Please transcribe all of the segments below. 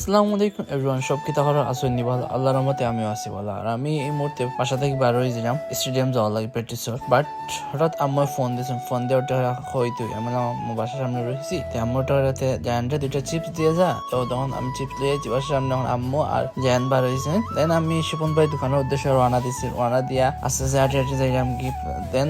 আসসালামু আলাইকুম এভরিওয়ান, সব কি তাহলে আসুন ভালো, আল্লাহর রহমতে আমিও আছি ভালো। আর আমি এই মুহূর্তে বাসা থেকে বার হয়েছিলাম স্টেডিয়াম যাওয়ার লাগে প্র্যাকটিসের, বাট হঠাৎ আম্মু ফোন দিয়েছেন। ফোন দিয়ে ওটা হইতো আমি বাসার সামনে রয়েছি, আম্মুটা রাতে জায়ানটা দুইটা চিপস দিয়ে যা, তো তখন আমি চিপস লিয়েছি বাসার সামনে। এখন আম্মু আর জায়ান বার হয়েছেন। দেন আমি শিপন ভাই দোকানের উদ্দেশ্যে রওনা দিচ্ছি। রওনা দিয়া আস্তে আস্তে হাঁটি হাঁটি যাইলাম কি। দেন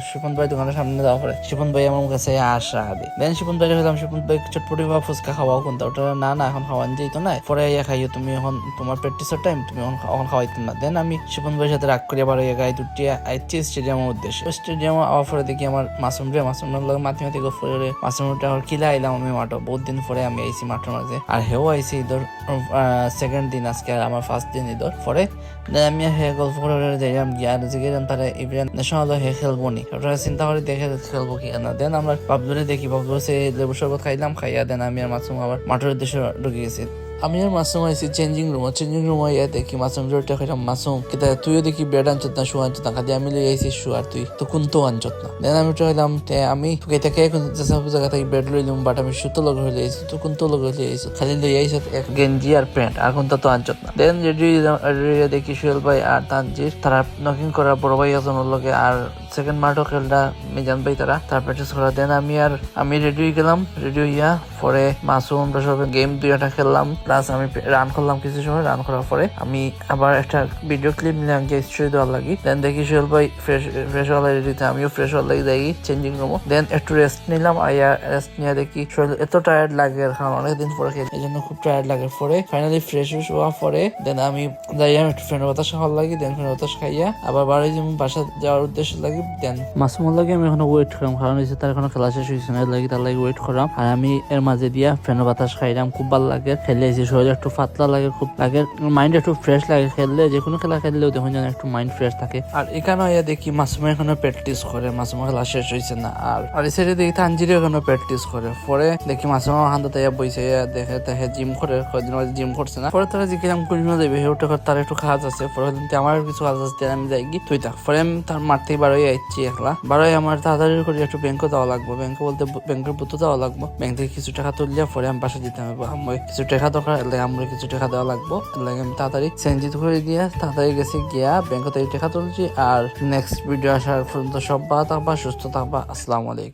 শিপন ভাই দোকানের সামনে যাওয়া পরে শিপন ভাই আমার কাছে আসা দি। দেন শিপন ভাই হলাম, শিপন ভাই চটপটি বা ফুচকা খাওয়াও কোনটা, ওটা না এখন খাওয়ান যেত না, পরে ইয়া খাইও তুমি এখন তোমার প্র্যাকটিসের টাইম, তুমি এখন খাওয়াইতেন না। দেন আমি শিপন ভাইয়ের সাথে রাগ করিয়া বার হইয়া গায়ে দুটিয়া আইছি স্টেডিয়ামের উদ্দেশ্যে। স্টেডিয়ামে আওয়ার পরে দেখি আমার মাসুমের লগে মাথি গফরে মাসুমটা কিলা আইলাম আমি মাঠে। বহুত দিন পরে আমি আইছি মাঠের মাঝে, আর হেও আইছি ঈদর সেকেন্ড দিন, আজকে আর আমার ফার্স্ট দিন ঈদর। পরে আমি হে গল্প করে যাইলাম গিয়ে আর জিগেলাম তারা ইভেন ন্যাশনাল হে খেলবো নি, ওটা চিন্তা করে দেখে খেলবো কি না। দেন আমরা বাবলুরে দেখি, বাবলু সে লেবু শরবত খাইলাম, খাইয়া দেন আমি আর মাসুম আবার মাঠের উদ্দেশ্যে ঢুকে গেছি। আমি আর মাসুম আইছি চেঞ্জিং রুম ইয়া দেখি মাসুম জোরটা খাইলাম। মাসুম কিন্তু তুইও দেখি বেড আনছত না, শু আনছত না, খালি আমি লই আইছি শু, আর তুই তো কোন তো আনছত না। দেন আমি চাইলাম আমি তোকে থেকে জায়গা থেকে বেড লইলাম, বাট আমি সুতো লগ হইলে আইছি, তো কোন তো লগ হইলে আইছি, খালি লই আইছ এক গেঞ্জি আর প্যান্ট, আর কোনটা তো আনছত না। দেন দেখি সুহেল ভাই আর তানজির তারা নকিং করা বড় ভাই একজনের লগে, আর সেকেন্ড মার্টও খেলটা মিজান ভাই তারা প্র্যাকটিস করা। দেন আমি রেডি হয়ে গেলাম, রেডি হইয়া পরে মাসুম সব গেম দুইটা খেললাম, প্লাস আমি রান করলাম কিছু সময়। রান করার পরে আমি আবার একটা ভিডিও ক্লিপ নিলাম গিয়ে স্টোরি দেওয়ার লাগি। দেন দেখি সোহেল ভাই ফ্রেশ হওয়ার রেডিতে, আমিও ফ্রেশ হওয়ার লাগি যাই চেঞ্জিং রুম। দেন একটু রেস্ট নিলাম, আইয়া রেস্ট নিয়ে দেখি সোহেল এত টায়ার্ড লাগে, কারণ অনেকদিন পরে খেলি, এই জন্য খুব টায়ার্ড লাগে। পরে ফাইনালি ফ্রেশ হওয়ার পরে দেন আমি যাইয়া একটু ফ্রেন্ড বাতাস খাওয়ার লাগি। দেন ফ্রেন্ড বাতাস খাইয়া আবার বাড়ি যেমন বাসা যাওয়ার উদ্দেশ্য লাগি। দেন মাসুমের লাগে আমি এখন ওয়েট করলাম, কারণ হচ্ছে তার এখনো খেলা শেষ হয়েছে না, লাগি তার লাগে ওয়েট করলাম। আর আমি এর মাঝে দিয়া ফ্রেন্ড বাতাস খাইলাম, খুব ভালো লাগে খেলে। শরীর একটু পাতলা লাগে, খুব লাগে, মাইন্ড একটু ফ্রেশ লাগে খেললে। যে কোনো খেলা খেললেও দেখুন যেন একটু মাইন্ড ফ্রেশ থাকে। আর এখানে দেখি মাসুমা এখনো প্র্যাকটিস করে, মাসুমা খেলা শেষ হয়েছে না। আর এই সাইডে দেখি তানজিরও এখনো প্র্যাকটিস করে। পরে দেখি মাসুমা হাতে তাইয়া বইছে, দেখে জিম করে, কয়েকদিন জিম করছে না। পরে তারা জিজ্ঞাসা কোন যাবে, ওটা তার একটু কাজ আছে। পরে আমার কিছু কাজ আছে, আমি যাই গিয়ে তুই থাক। পরে আমি তার মাঠ থেকে বারোই আইছি একলা। বারোই আমার তাড়াতাড়ি করে একটু ব্যাংকে যাওয়া লাগবে, ব্যাংকে বলতে ব্যাংকের বুথে যাওয়া লাগবে। ব্যাংক থেকে কিছু টাকা তুললে পরে আমি বাসা দিতে হবে, আমি কিছু টাকা দরকার, আমরা কিছু টাকা দেওয়া লাগবো। লাগে আমি তাড়াতাড়ি চেঞ্জিত করে দিয়ে তাড়াতাড়ি গেছি গিয়া ব্যাংক থেকে টাকা তুলছি। আর নেক্সট ভিডিও আসার পর্যন্ত সব ভালো থাকবা, সুস্থ থাকবা। আসসালামু আলাইকুম।